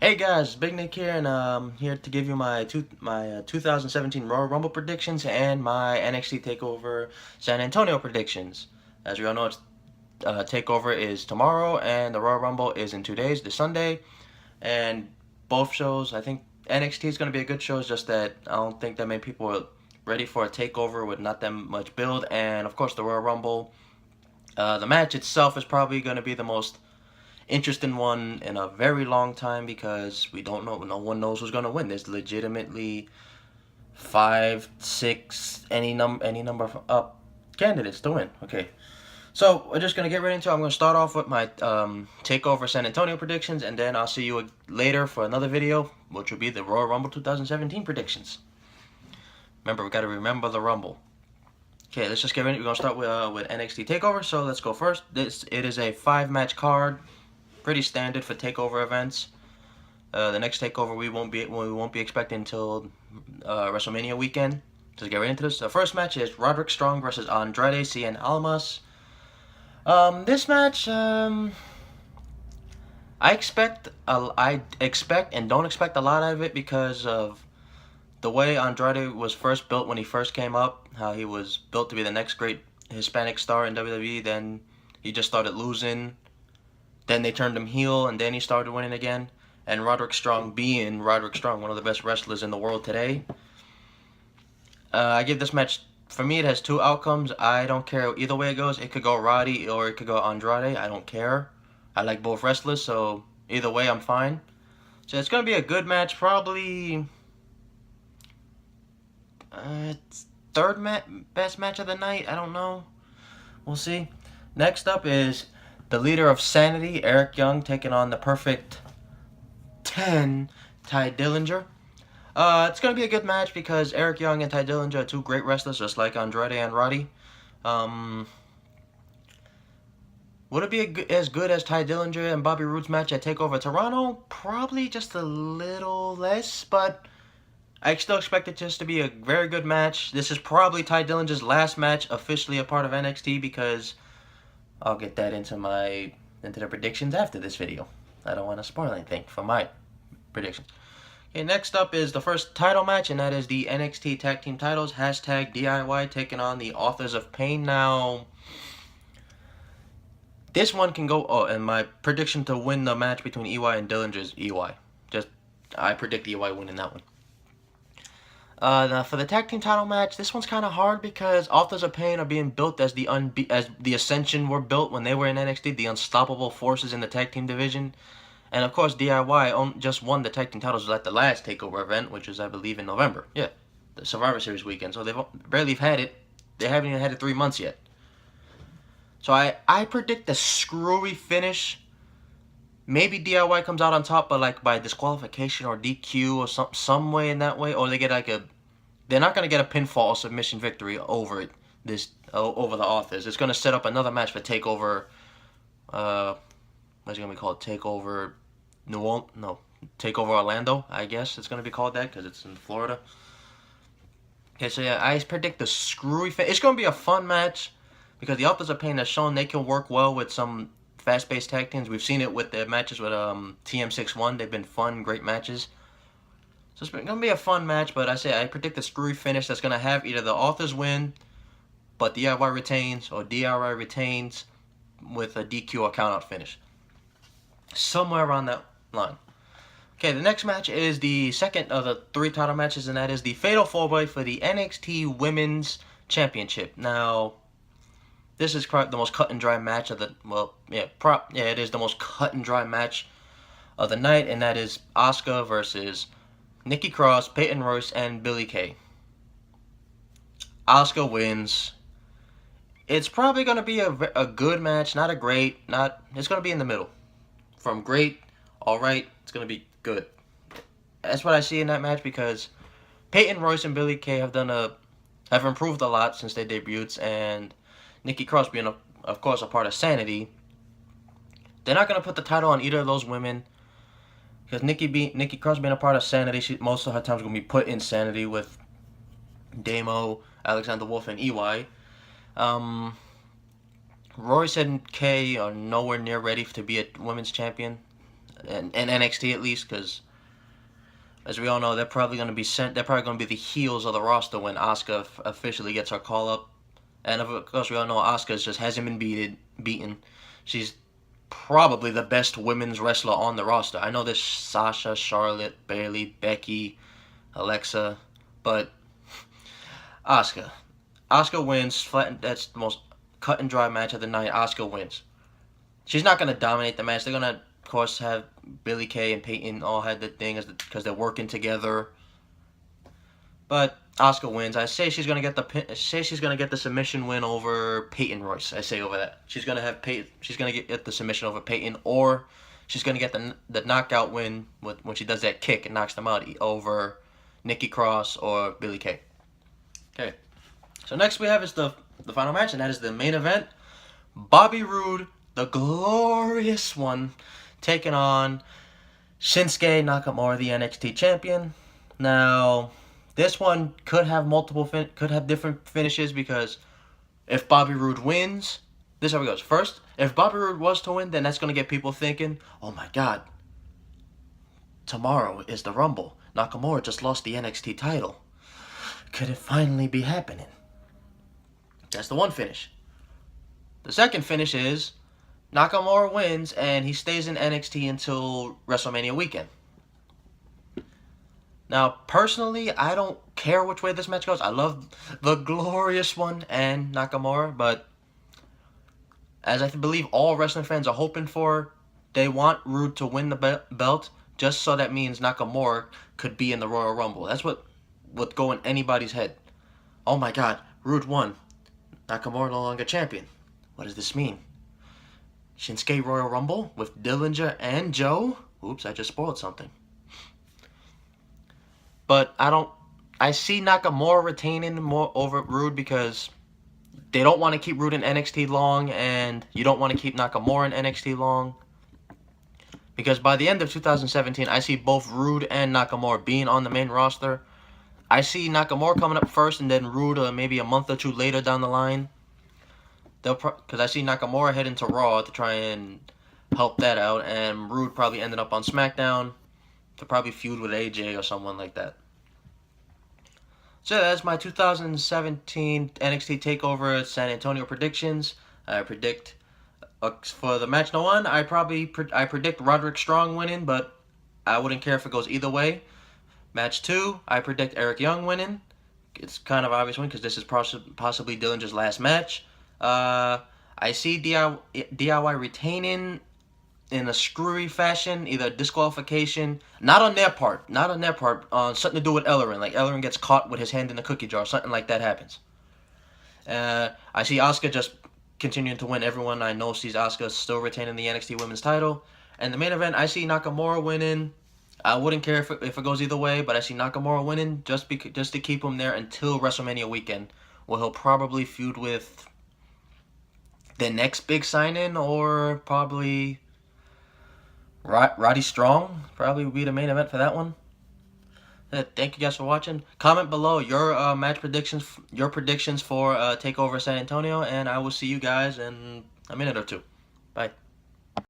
Hey guys, Big Nick here, and here to give you my 2017 Royal Rumble predictions and my NXT Takeover San Antonio predictions. As we all know, Takeover is tomorrow, and the Royal Rumble is in 2 days, this Sunday. And both shows, I think NXT is going to be a good show. It's just that I don't think that many people are ready for a Takeover with not that much build. And of course, the Royal Rumble, the match itself is probably going to be the most interesting one in a very long time because we don't know. No one knows who's gonna win. There's legitimately five, six, any number of candidates to win. Okay, so we're just gonna get right into it. I'm gonna start off with my Takeover San Antonio predictions, and then I'll see you later for another video, which will be the Royal Rumble 2017 predictions. Remember, we gotta remember the Rumble. Okay, let's just get ready. We're gonna start with NXT Takeover. So let's go first. It is a 5-match card. Pretty standard for takeover events. The next takeover we won't be expecting until WrestleMania weekend. Let's get right into this. The first match is Roderick Strong versus Andrade Cien Almas. This match, I expect and don't expect a lot out of it because of the way Andrade was first built when he first came up. How he was built to be the next great Hispanic star in WWE. Then he just started losing. Then they turned him heel, and then he started winning again. And Roderick Strong being Roderick Strong, one of the best wrestlers in the world today. I give this match, for me, it has 2 outcomes. I don't care either way it goes. It could go Roddy or it could go Andrade. I don't care. I like both wrestlers, so either way, I'm fine. So it's going to be a good match, probably best match of the night. I don't know. We'll see. Next up is the leader of Sanity, Eric Young, taking on the Perfect 10, Ty Dillinger. It's going to be a good match because Eric Young and Ty Dillinger are 2 great wrestlers, just like Andrade and Roddy. Would it be as good as Ty Dillinger and Bobby Roode's match at TakeOver Toronto? Probably just a little less, but I still expect it just to be a very good match. This is probably Ty Dillinger's last match officially a part of NXT because I'll get that into the predictions after this video. I don't want to spoil anything for my predictions. Okay, next up is the first title match, and that is the NXT Tag Team titles. #DIY taking on the Authors of Pain. Now, this one can go. Oh, and my prediction to win the match between EY and Dillinger is EY. I predict EY winning that one. Now for the tag team title match, this one's kind of hard because Authors of Pain are being built as the Ascension were built when they were in NXT, the unstoppable forces in the tag team division. And of course, DIY just won the tag team titles at the last Takeover event, which is, I believe, in November. Yeah, the Survivor Series weekend. So they've barely had it. They haven't even had it 3 months yet. So I predict a screwy finish. Maybe DIY comes out on top, but like by disqualification or DQ or some way in that way, or they get like they're not gonna get a pinfall or submission victory over over the Authors. It's gonna set up another match for Takeover. What's it gonna be called? Takeover Takeover Orlando. I guess it's gonna be called that because it's in Florida. Okay, so yeah, I predict the screwy finish. It's gonna be a fun match because the Authors of Pain has shown they can work well with some fast-paced tag teams. We've seen it with their matches with TM61. They've been fun, great matches. So it's going to be a fun match, but I predict a screwy finish that's going to have either the Authors win, but DIY retains, or DIY retains with a DQ or count-out finish. Somewhere around that line. Okay, the next match is the second of the 3 title matches, and that is the Fatal 4-Way for the NXT Women's Championship. Now, this is the most cut and dry match of the it is the most cut and dry match of the night, and that is Asuka versus Nikki Cross, Peyton Royce, and Billie Kay. Asuka wins. It's probably going to be a good match, not a great, it's going to be in the middle. From great, alright, it's going to be good. That's what I see in that match because Peyton Royce and Billie Kay have improved a lot since their debuts, and Nikki Cross being, of course, a part of Sanity. They're not going to put the title on either of those women because Nikki Cross being a part of Sanity, most of her time's going to be put in Sanity with Damo, Alexander Wolf, and EY. Royce and Kay are nowhere near ready to be a women's champion. in NXT at least, because as we all know, they're probably going to be sent. They're probably going to be the heels of the roster when Asuka officially gets her call up. And of course, we all know Asuka just hasn't been beaten. She's probably the best women's wrestler on the roster. I know there's Sasha, Charlotte, Bayley, Becky, Alexa, but Asuka. Asuka wins. That's the most cut and dry match of the night. Asuka wins. She's not going to dominate the match. They're going to, of course, have Billie Kay and Peyton all had the thing because they're working together. But Asuka wins. I say she's gonna get the submission win over Peyton Royce. I say over that. She's gonna get the submission over Peyton, or she's gonna get the knockout win when she does that kick and knocks them out over Nikki Cross or Billie Kay. Okay. So next we have is the final match, and that is the main event. Bobby Roode, the glorious one, taking on Shinsuke Nakamura, the NXT champion. Now, this one could have different finishes, because if Bobby Roode wins, this is how it goes. First, if Bobby Roode was to win, then that's going to get people thinking, oh my god, tomorrow is the Rumble. Nakamura just lost the NXT title. Could it finally be happening? That's the one finish. The second finish is Nakamura wins and he stays in NXT until WrestleMania weekend. Now, personally, I don't care which way this match goes. I love the glorious one and Nakamura, but as I believe all wrestling fans are hoping for, they want Roode to win the belt, just so that means Nakamura could be in the Royal Rumble. That's what would go in anybody's head. Oh my god, Roode won. Nakamura no longer champion. What does this mean? Shinsuke Royal Rumble with Dillinger and Joe? Oops, I just spoiled something. But I see Nakamura retaining more over Roode because they don't want to keep Roode in NXT long, and you don't want to keep Nakamura in NXT long. Because by the end of 2017, I see both Roode and Nakamura being on the main roster. I see Nakamura coming up first, and then Roode maybe a month or two later down the line. Because I see Nakamura heading to Raw to try and help that out, and Roode probably ended up on SmackDown to probably feud with AJ or someone like that. So that's my 2017 NXT Takeover San Antonio predictions. I predict for the match no one, I predict Roderick Strong winning, but I wouldn't care if it goes either way. Match 2, I predict Eric Young winning. It's kind of obvious win because this is possibly Dillinger's last match. I see DIY retaining in a screwy fashion, either disqualification, not on their part, something to do with Ellering, like Ellering gets caught with his hand in the cookie jar, something like that happens. I see Asuka just continuing to win. Everyone I know sees Asuka still retaining the NXT Women's title. And the main event, I see Nakamura winning. I wouldn't care if it goes either way, but I see Nakamura winning just to keep him there until WrestleMania weekend, where he'll probably feud with the next big sign-in, or probably Roddy Strong. Probably will be the main event for that one. Thank you guys for watching. Comment below your match predictions, for TakeOver San Antonio, and I will see you guys in a minute or two.